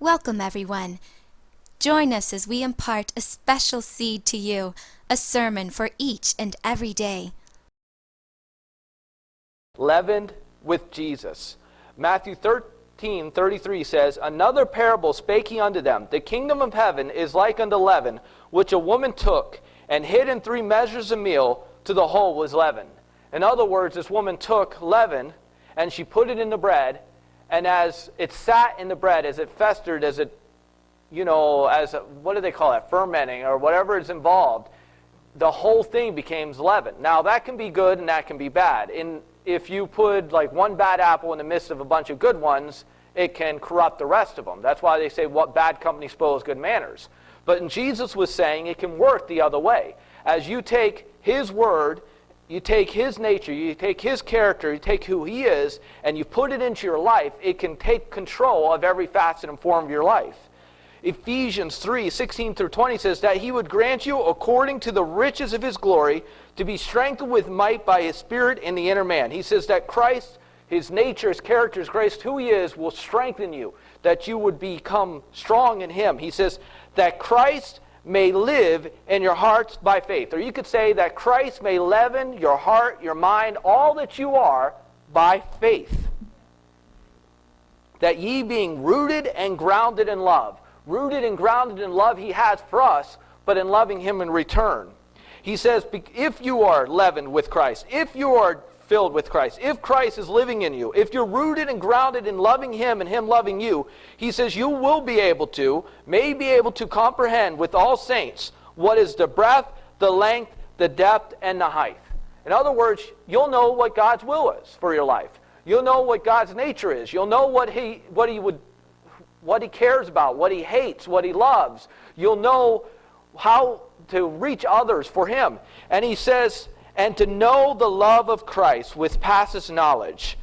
Welcome, everyone. Join us as we impart a special seed to you, a sermon for each and every day. Leavened with Jesus. Matthew 13:33 says, Another parable spake he unto them, The kingdom of heaven is like unto leaven, which a woman took, and hid in 3 measures of meal, till the whole was leavened. In other words, this woman took leaven, and she put it in the bread, and as it sat in the bread, as it festered, as it, what do they call it, fermenting, or whatever is involved, the whole thing became leaven. Now, that can be good and that can be bad. If you put like one bad apple in the midst of a bunch of good ones, it can corrupt the rest of them. That's why they say, what bad company spoils good manners. But Jesus was saying it can work the other way. As you take His word, you take His nature, you take His character, you take who He is, and you put it into your life, it can take control of every facet and form of your life. Ephesians 3:16-20 says that He would grant you, according to the riches of His glory, to be strengthened with might by His Spirit in the inner man. He says that Christ, His nature, His character, His grace, who He is, will strengthen you, that you would become strong in Him. He says that Christ may live in your hearts by faith. Or you could say that Christ may leaven your heart, your mind, all that you are by faith. That ye being rooted and grounded in love. Rooted and grounded in love He has for us, but in loving Him in return. He says, if you are leavened with Christ, if you are filled with Christ, if Christ is living in you, if you're rooted and grounded in loving Him and Him loving you, He says you will be able to, may be able to comprehend with all saints what is the breadth, the length, the depth, and the height. In other words, you'll know what God's will is for your life. You'll know what God's nature is. You'll know what He cares about, what He hates, what He loves. You'll know how to reach others for Him. And He says, and to know the love of Christ which passeth knowledge,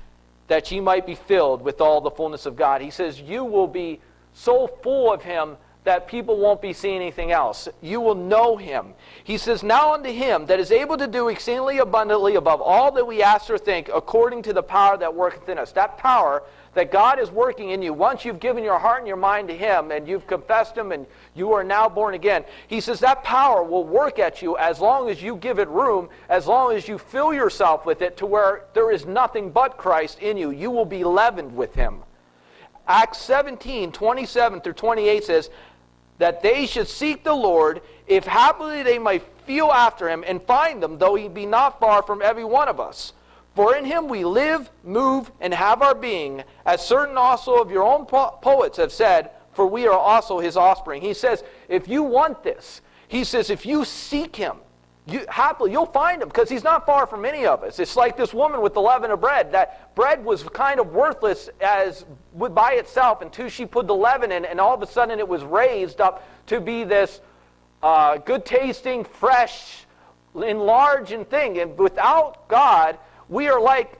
that ye might be filled with all the fullness of God. He says you will be so full of Him that people won't be seeing anything else. You will know Him. He says, now unto Him that is able to do exceedingly abundantly above all that we ask or think, according to the power that worketh in us. That power that God is working in you, once you've given your heart and your mind to Him, and you've confessed Him, and you are now born again, He says that power will work at you as long as you give it room, as long as you fill yourself with it to where there is nothing but Christ in you. You will be leavened with Him. Acts 17:27-28 says, that they should seek the Lord, if happily they might feel after Him, and find Him, though He be not far from every one of us. For in Him we live, move, and have our being, as certain also of your own poets have said, for we are also His offspring. He says, if you want this, He says, if you seek Him, you'll find Him, because He's not far from any of us. It's like this woman with the leaven of bread. That bread was kind of worthless by itself until she put the leaven in, and all of a sudden it was raised up to be this good-tasting, fresh, enlarging thing. And without God, we are like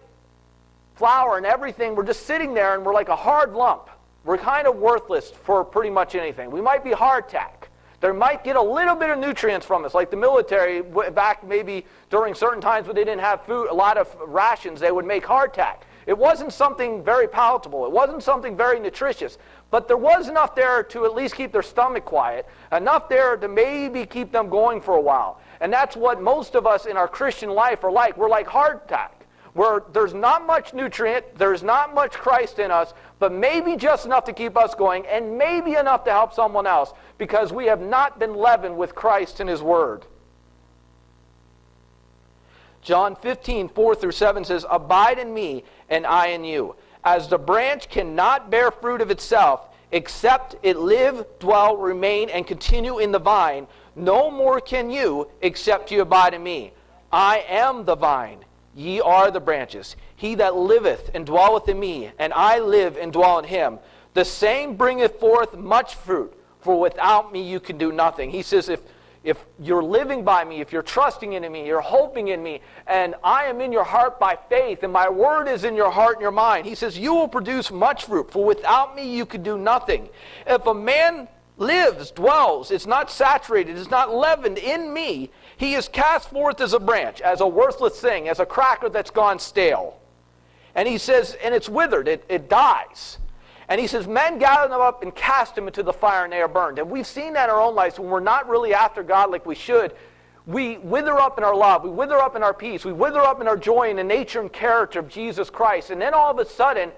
flour and everything. We're just sitting there, and we're like a hard lump. We're kind of worthless for pretty much anything. We might be hardtack. They might get a little bit of nutrients from us, like the military back maybe during certain times when they didn't have food, a lot of rations, they would make hardtack. It wasn't something very palatable. It wasn't something very nutritious. But there was enough there to at least keep their stomach quiet, enough there to maybe keep them going for a while. And that's what most of us in our Christian life are like. We're like hardtack, where there's not much nutrient, there's not much Christ in us, but maybe just enough to keep us going, and maybe enough to help someone else, because we have not been leavened with Christ and His Word. John 15:4-7 says, Abide in me, and I in you. As the branch cannot bear fruit of itself, except it live, dwell, remain, and continue in the vine, no more can you, except you abide in me. I am the vine. Ye are the branches. He that liveth and dwelleth in me, and I live and dwell in him, the same bringeth forth much fruit, for without me you can do nothing. He says, if you're living by me, if you're trusting in me, you're hoping in me, and I am in your heart by faith, and my word is in your heart and your mind, He says, you will produce much fruit, for without me you can do nothing. If a man lives, dwells, it's not saturated, it's not leavened in me, he is cast forth as a branch, as a worthless thing, as a cracker that's gone stale. And he says, and it's withered, it dies. And he says, men gather them up and cast them into the fire, and they are burned. And we've seen that in our own lives when we're not really after God like we should. We wither up in our love. We wither up in our peace. We wither up in our joy in the nature and character of Jesus Christ. And then all of a sudden,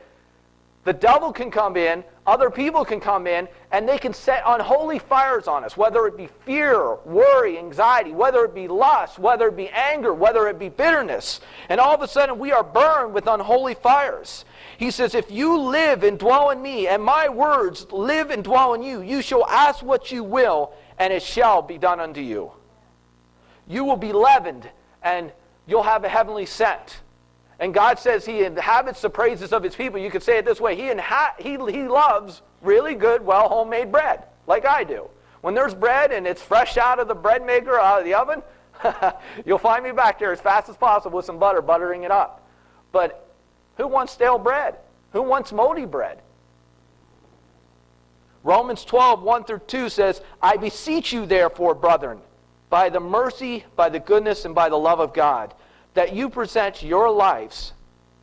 the devil can come in, other people can come in, and they can set unholy fires on us, whether it be fear, worry, anxiety, whether it be lust, whether it be anger, whether it be bitterness. And all of a sudden, we are burned with unholy fires. He says, if you live and dwell in me, and my words live and dwell in you, you shall ask what you will, and it shall be done unto you. You will be leavened, and you'll have a heavenly scent. And God says he inhabits the praises of his people. You could say it this way. He loves really good, well, homemade bread, like I do. When there's bread and it's fresh out of the bread maker, out of the oven, you'll find me back there as fast as possible with some butter, buttering it up. But who wants stale bread? Who wants moldy bread? Romans 12, 1-2 says, I beseech you therefore, brethren, by the mercy, by the goodness, and by the love of God, that you present your lives,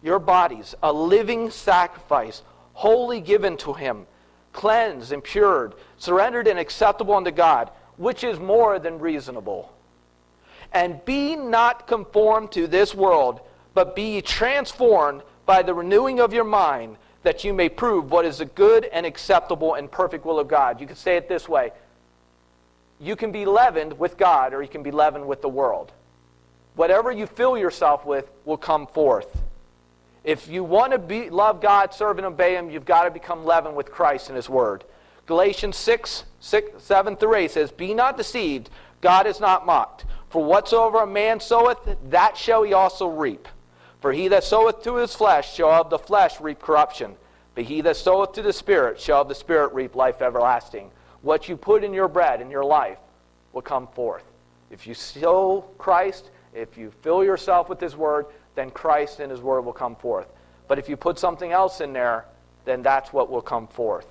your bodies, a living sacrifice, wholly given to him, cleansed and pured, surrendered and acceptable unto God, which is more than reasonable. And be not conformed to this world, but be ye transformed by the renewing of your mind, that you may prove what is the good and acceptable and perfect will of God. You could say it this way. You can be leavened with God, or you can be leavened with the world. Whatever you fill yourself with will come forth. If you want to love God, serve and obey him, you've got to become leavened with Christ and his word. Galatians 6:7-8 says, be not deceived, God is not mocked. For whatsoever a man soweth, that shall he also reap. For he that soweth to his flesh shall of the flesh reap corruption. But he that soweth to the Spirit shall of the Spirit reap life everlasting. What you put in your bread, in your life, will come forth. If you sow Christ, if you fill yourself with his word, then Christ and his word will come forth. But if you put something else in there, then that's what will come forth.